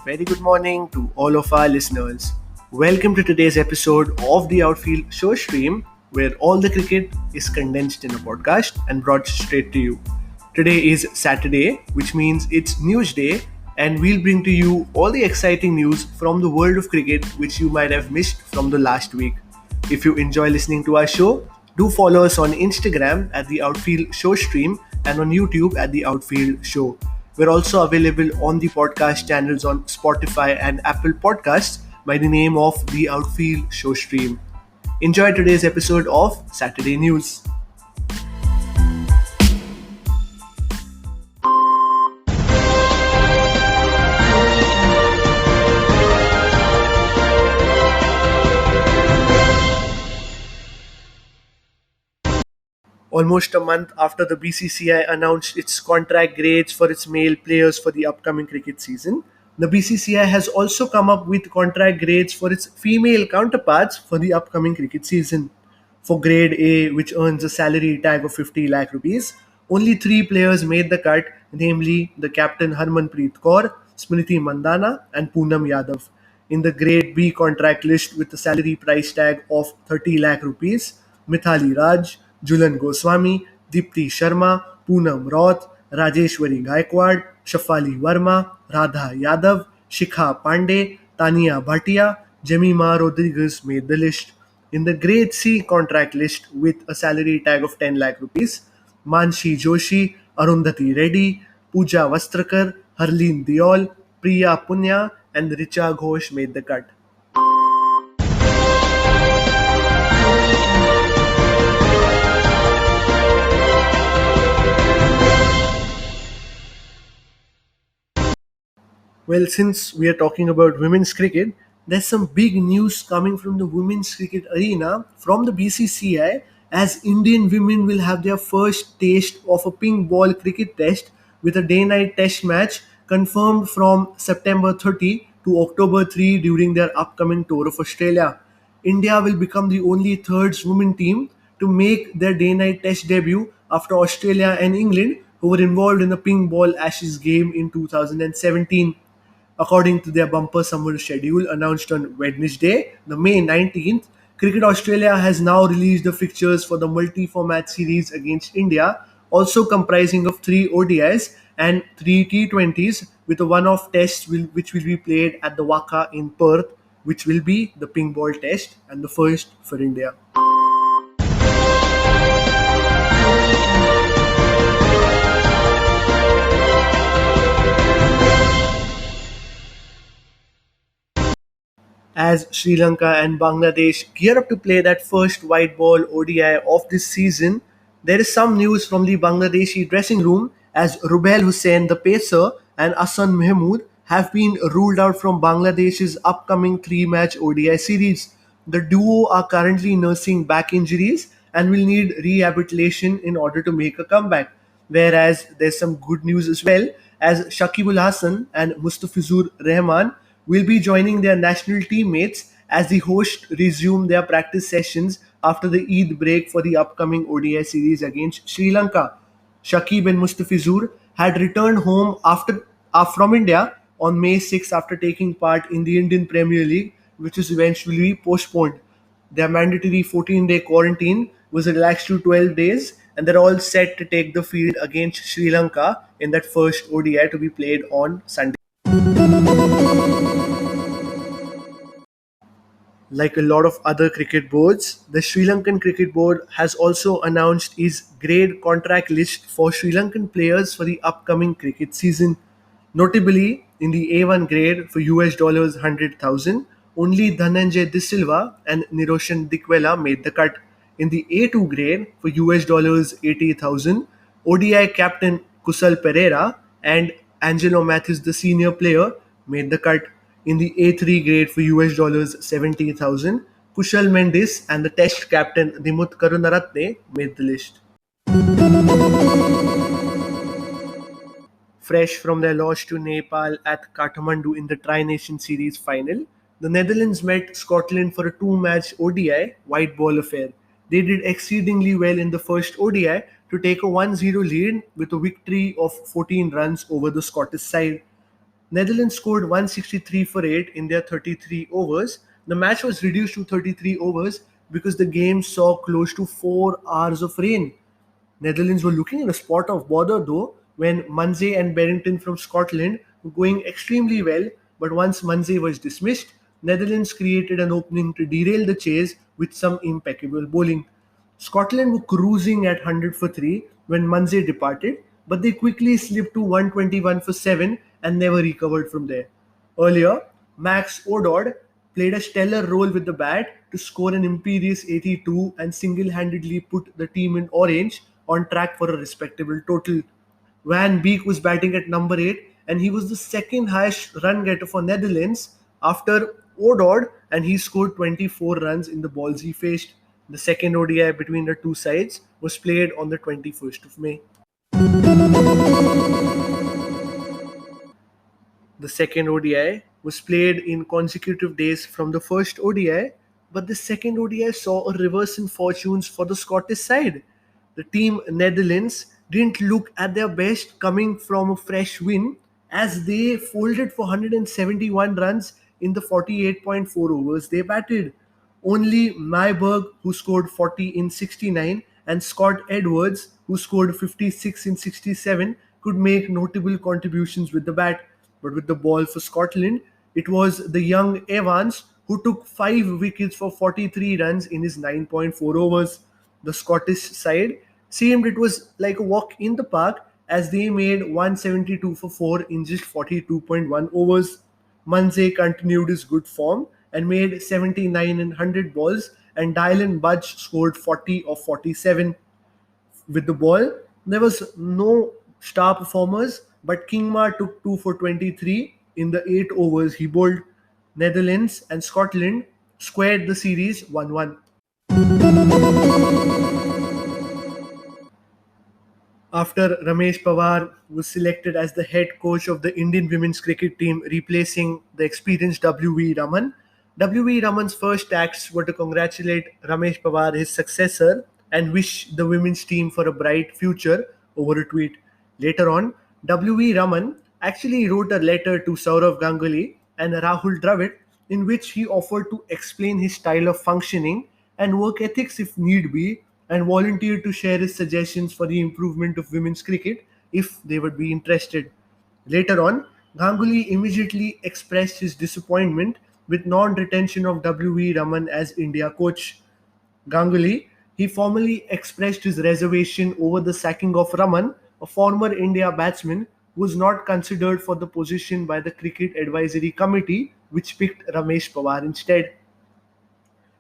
very good morning to all of our listeners. Welcome to today's episode of the Outfield Show Stream, where all the cricket is condensed in a podcast and brought straight to you. Today is Saturday, which means it's News Day, and we'll bring to you all the exciting news from the world of cricket which you might have missed from the last week. If you enjoy listening to our show, do follow us on Instagram at the Outfield Show Stream and on YouTube at the Outfield Show. We're also available on the podcast channels on Spotify and Apple Podcasts by the name of the Outfield Show Stream. Enjoy today's episode of Saturday News. Almost a month after the BCCI announced its contract grades for its male players for the upcoming cricket season, the BCCI has also come up with contract grades for its female counterparts for the upcoming cricket season. For grade A, which earns a salary tag of 50 lakh rupees, only three players made the cut, namely the captain Harmanpreet Kaur, Smriti Mandana, and Poonam Yadav. In the grade B contract list with a salary price tag of 30 lakh rupees, Mithali Raj, Julan Goswami, Dipti Sharma, Poonam Roth, Rajeshwari Gaikwad, Shafali Verma, Radha Yadav, Shikha Pandey, Tania Bhatia, Jemima Rodriguez made the list. In the grade C contract list with a salary tag of 10 lakh rupees, Manshi Joshi, Arundhati Reddy, Pooja Vastrakar, Harleen Diol, Priya Punya, and Richa Ghosh made the cut. Well, since we are talking about women's cricket, there's some big news coming from the women's cricket arena from the BCCI as Indian women will have their first taste of a pink ball cricket test with a day-night test match confirmed from September 30 to October 3 during their upcoming tour of Australia. India will become the only thirds women team to make their day-night test debut after Australia and England, who were involved in the pink ball Ashes game in 2017. According to their bumper summer schedule announced on Wednesday, the May 19th, Cricket Australia has now released the fixtures for the multi-format series against India, also comprising of 3 ODIs and 3 T20s with a one-off test which will be played at the Waka in Perth, which will be the pink ball test and the first for India. As Sri Lanka and Bangladesh gear up to play that first white ball ODI of this season, there is some news from the Bangladeshi dressing room as Rubel Hussain, the pacer, and Hassan Mahmood have been ruled out from Bangladesh's upcoming 3-match ODI series. The duo are currently nursing back injuries and will need rehabilitation in order to make a comeback. Whereas there's some good news as well, as Shakibul Hassan and Mustafizur Rahman will be joining their national teammates as the hosts resume their practice sessions after the Eid break for the upcoming ODI series against Sri Lanka. Shakib and Mustafizur had returned home from India on May 6 after taking part in the Indian Premier League, which was eventually postponed. Their mandatory 14-day quarantine was relaxed to 12 days, and they're all set to take the field against Sri Lanka in that first ODI to be played on Sunday. Like a lot of other cricket boards, the Sri Lankan Cricket Board has also announced its grade contract list for Sri Lankan players for the upcoming cricket season. Notably, in the A1 grade for US dollars 100,000, only Dhananjay De Silva and Niroshan Dikwela made the cut. In the A2 grade for US dollars 80,000, ODI captain Kusal Pereira and Angelo Mathews, the senior player, made the cut. In the A3 grade for US dollars 70,000, Kushal Mendis and the Test captain Dimut Karunaratne made the list. Fresh from their loss to Nepal at Kathmandu in the Tri-Nation Series final, the Netherlands met Scotland for a 2-match ODI white ball affair. They did exceedingly well in the first ODI to take a 1-0 lead with a victory of 14 runs over the Scottish side. Netherlands scored 163 for 8 in their 33 overs. The match was reduced to 33 overs because the game saw close to 4 hours of rain. Netherlands were looking in a spot of bother though when Munze and Barrington from Scotland were going extremely well, but once Munze was dismissed, Netherlands created an opening to derail the chase with some impeccable bowling. Scotland were cruising at 100 for 3 when Munze departed, but they quickly slipped to 121 for 7 and never recovered from there. Earlier, Max Ododd played a stellar role with the bat to score an imperious 82 and single-handedly put the team in orange on track for a respectable total. Van Beek was batting at number 8 and he was the second highest run getter for Netherlands after Ododd, and he scored 24 runs in the balls he faced. The second ODI between the two sides was played on the 21st of May. The second ODI was played in consecutive days from the first ODI, but the second ODI saw a reverse in fortunes for the Scottish side. The team Netherlands didn't look at their best coming from a fresh win as they folded for 171 runs in the 48.4 overs they batted. Only Myberg, who scored 40 in 69, and Scott Edwards, who scored 56 in 67, could make notable contributions with the bat. But with the ball for Scotland, it was the young Evans who took 5 wickets for 43 runs in his 9.4 overs. The Scottish side seemed it was like a walk in the park as they made 172 for 4 in just 42.1 overs. Munze continued his good form and made 79 in 100 balls, and Dylan Budge scored 40 of 47. With the ball, there was no star performers, but Kingma took 2 for 23 in the 8 overs he bowled. Netherlands and Scotland squared the series 1-1. After Ramesh Pawar was selected as the head coach of the Indian women's cricket team, replacing the experienced W.V. Raman. W.V. Raman's first acts were to congratulate Ramesh Pawar, his successor, and wish the women's team for a bright future over a tweet. Later on, W.V. Raman actually wrote a letter to Saurav Ganguly and Rahul Dravid in which he offered to explain his style of functioning and work ethics if need be, and volunteered to share his suggestions for the improvement of women's cricket if they would be interested. Later on, Ganguly immediately expressed his disappointment with non-retention of W.V. Raman as India coach. Ganguly, he formally expressed his reservation over the sacking of Raman, a former India batsman who was not considered for the position by the Cricket Advisory Committee, which picked Ramesh Pawar instead.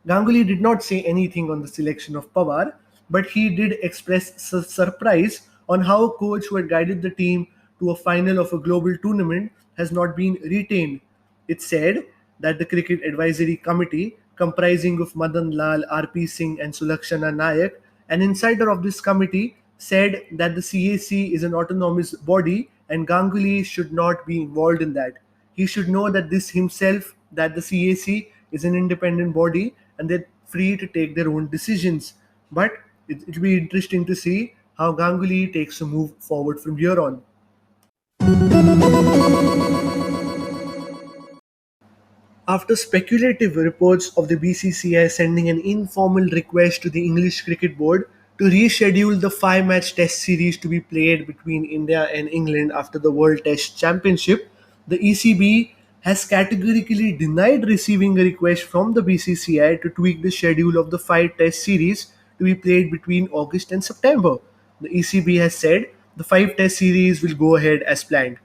Ganguly did not say anything on the selection of Pawar, but he did express surprise on how a coach who had guided the team to a final of a global tournament has not been retained. It said that the Cricket Advisory Committee, comprising of Madan Lal, R.P. Singh and Sulakshana Nayak, an insider of this committee, said that the CAC is an autonomous body and Ganguly should not be involved in that. He should know that this himself, that the CAC is an independent body and they're free to take their own decisions. But it'll be interesting to see how Ganguly takes a move forward from here on. After speculative reports of the BCCI sending an informal request to the English Cricket Board to reschedule the 5-match Test series to be played between India and England after the World Test Championship, the ECB has categorically denied receiving a request from the BCCI to tweak the schedule of the 5-Test series to be played between August and September. The ECB has said the 5-Test series will go ahead as planned.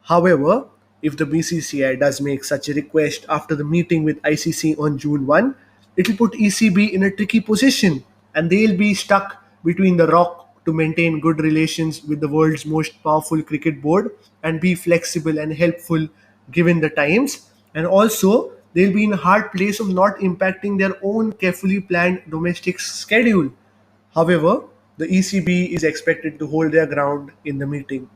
However, if the BCCI does make such a request after the meeting with ICC on June 1, it will put ECB in a tricky position and they'll be stuck between the rock to maintain good relations with the world's most powerful cricket board and be flexible and helpful given the times, and also they'll be in a hard place of not impacting their own carefully planned domestic schedule. However, the ECB is expected to hold their ground in the meeting.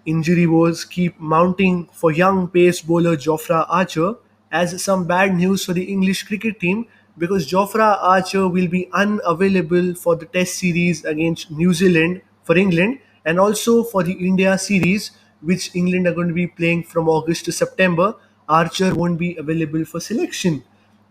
Injury woes keep mounting for young pace bowler Jofra Archer as some bad news for the English cricket team because Jofra Archer will be unavailable for the Test series against New Zealand for England And also for the India series, which England are going to be playing from August to September, Archer won't be available for selection.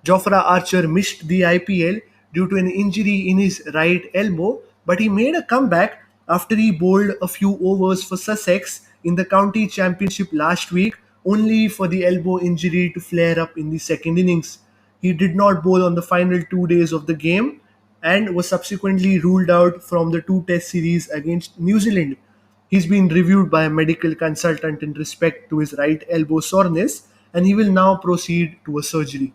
Jofra Archer missed the IPL due to an injury in his right elbow, but he made a comeback after he bowled a few overs for Sussex in the county championship last week, only for the elbow injury to flare up in the second innings. He did not bowl on the final 2 days of the game and was subsequently ruled out from the two test series against New Zealand. He's been reviewed by a medical consultant in respect to his right elbow soreness, and he will now proceed to a surgery.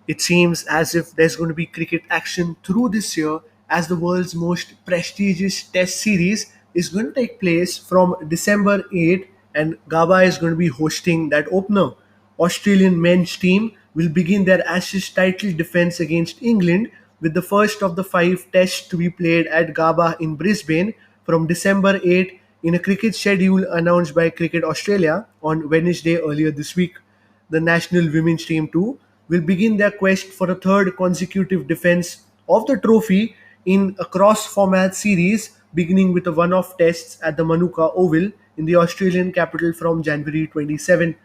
It seems as if there's going to be cricket action through this year, as the world's most prestigious test series is going to take place from December 8th, and Gaba is going to be hosting that opener. Australian men's team will begin their Ashes title defense against England with the first of the five tests to be played at Gaba in Brisbane from December 8th in a cricket schedule announced by Cricket Australia on Wednesday earlier this week. The national women's team too will begin their quest for a third consecutive defense of the trophy in a cross-format series beginning with a one-off tests at the Manuka Oval in the Australian capital from January 27.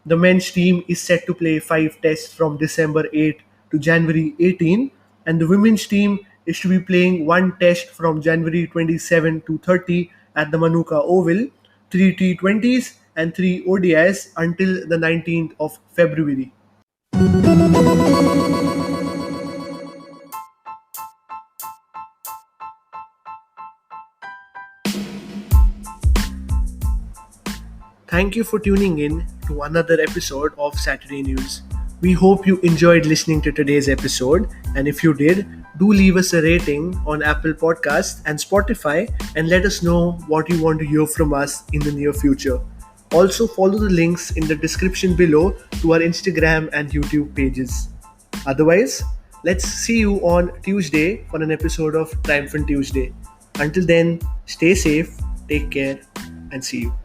The men's team is set to play five tests from December 8 to January 18, and the women's team is to be playing one test from January 27 to 30 at the Manuka Oval, three T20s and three ODIs until the 19th of February. Thank you for tuning in to another episode of Saturday News. We hope you enjoyed listening to today's episode, and if you did, do leave us a rating on Apple Podcasts and Spotify and let us know what you want to hear from us in the near future. Also, follow the links in the description below to our Instagram and YouTube pages. Otherwise, let's see you on Tuesday for an episode of Triumphant Tuesday. Until then, stay safe, take care, and see you.